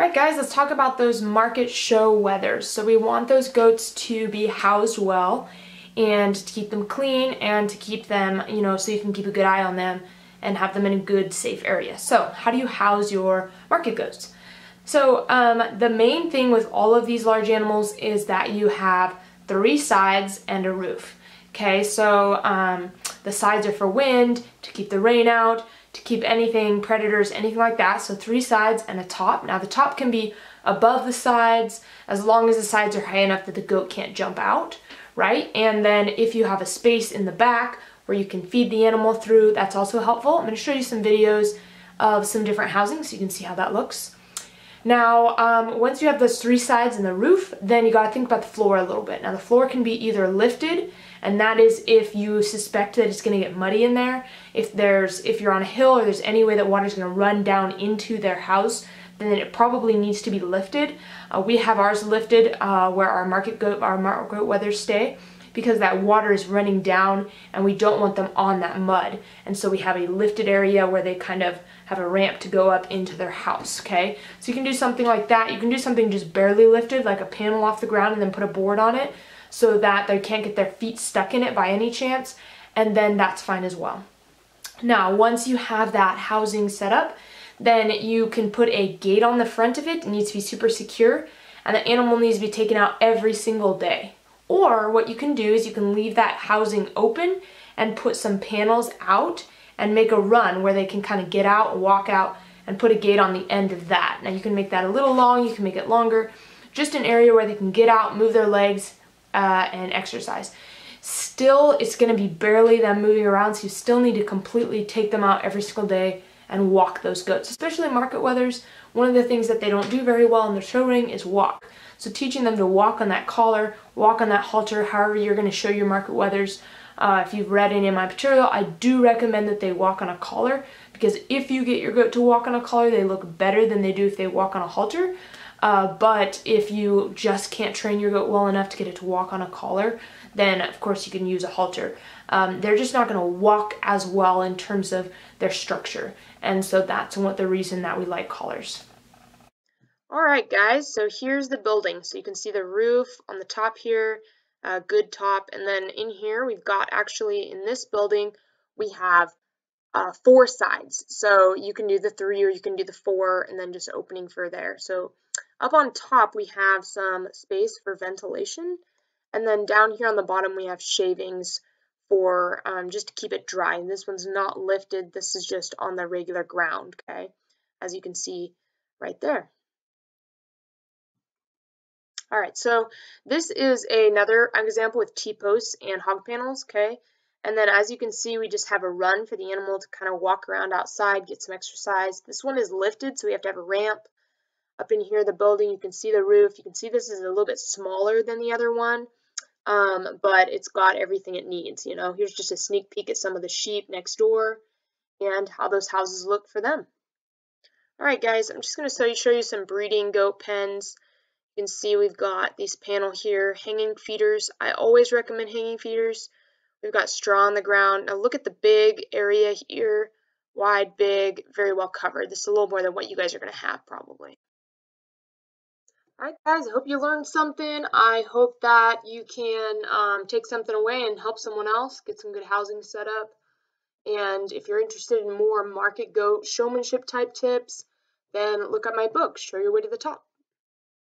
Alright guys, let's talk about those market show wethers. So we want those goats to be housed well and to keep them clean and to keep them, so you can keep a good eye on them and have them in a good, safe area. So how do you house your market goats? So the main thing with all of these large animals is that you have 3 sides and a roof. Okay, so the sides are for wind, to keep the rain out, to keep anything, predators, anything like that. So 3 sides and a top. Now the top can be above the sides as long as the sides are high enough that the goat can't jump out, right? And then if you have a space in the back where you can feed the animal through, that's also helpful. I'm going to show you some videos of some different housing so you can see how that looks. Now, once you have those 3 sides and the roof, then you got to think about the floor a little bit. Now the floor can be either lifted, and that is if you suspect that it's going to get muddy in there. If you're on a hill or there's any way that water's going to run down into their house, then it probably needs to be lifted. We have ours lifted where our market goat wethers stay, because that water is running down and we don't want them on that mud. And so we have a lifted area where they kind of have a ramp to go up into their house, okay? So you can do something like that. You can do something just barely lifted, like a panel off the ground, and then put a board on it so that they can't get their feet stuck in it by any chance, and then that's fine as well. Now, once you have that housing set up, then you can put a gate on the front of it. It needs to be super secure, and the animal needs to be taken out every single day. Or what you can do is you can leave that housing open and put some panels out and make a run where they can kind of get out, walk out, and put a gate on the end of that. Now you can make that a little long, you can make it longer, just an area where they can get out, move their legs, and exercise. Still, it's going to be barely them moving around, so you still need to completely take them out every single day and walk those goats. Especially market wethers, one of the things that they don't do very well in the show ring is walk. So teaching them to walk on that collar, walk on that halter, however you're going to show your market wethers. If you've read any of my material, I do recommend that they walk on a collar, because if you get your goat to walk on a collar, they look better than they do if they walk on a halter. But if you just can't train your goat well enough to get it to walk on a collar, then of course you can use a halter. They're just not going to walk as well in terms of their structure, and so that's the reason that we like collars. Alright guys, so here's the building. So you can see the roof on the top here, good top, and then in here we've got, actually in this building, we have 4 sides. So you can do the 3 or you can do the 4 and then just opening for there. So up on top we have some space for ventilation, and then down here on the bottom we have shavings for just to keep it dry. And this one's not lifted, this is just on the regular ground, okay, as you can see right there. Alright, so this is another example with T-posts and hog panels, okay? And then as you can see, we just have a run for the animal to kind of walk around outside, get some exercise. This one is lifted, so we have to have a ramp. Up in here, the building, you can see the roof. You can see this is a little bit smaller than the other one, but it's got everything it needs, Here's just a sneak peek at some of the sheep next door and how those houses look for them. Alright guys, I'm just going to show you some breeding goat pens. You can see we've got these panel here, hanging feeders. I always recommend hanging feeders. We've got straw on the ground. Now look at the big area here, wide, big, very well covered. This is a little more than what you guys are going to have probably. Alright guys, I hope you learned something. I hope that you can take something away and help someone else, get some good housing set up. And if you're interested in more market goat showmanship type tips, then look at my book, Show Your Way to the Top.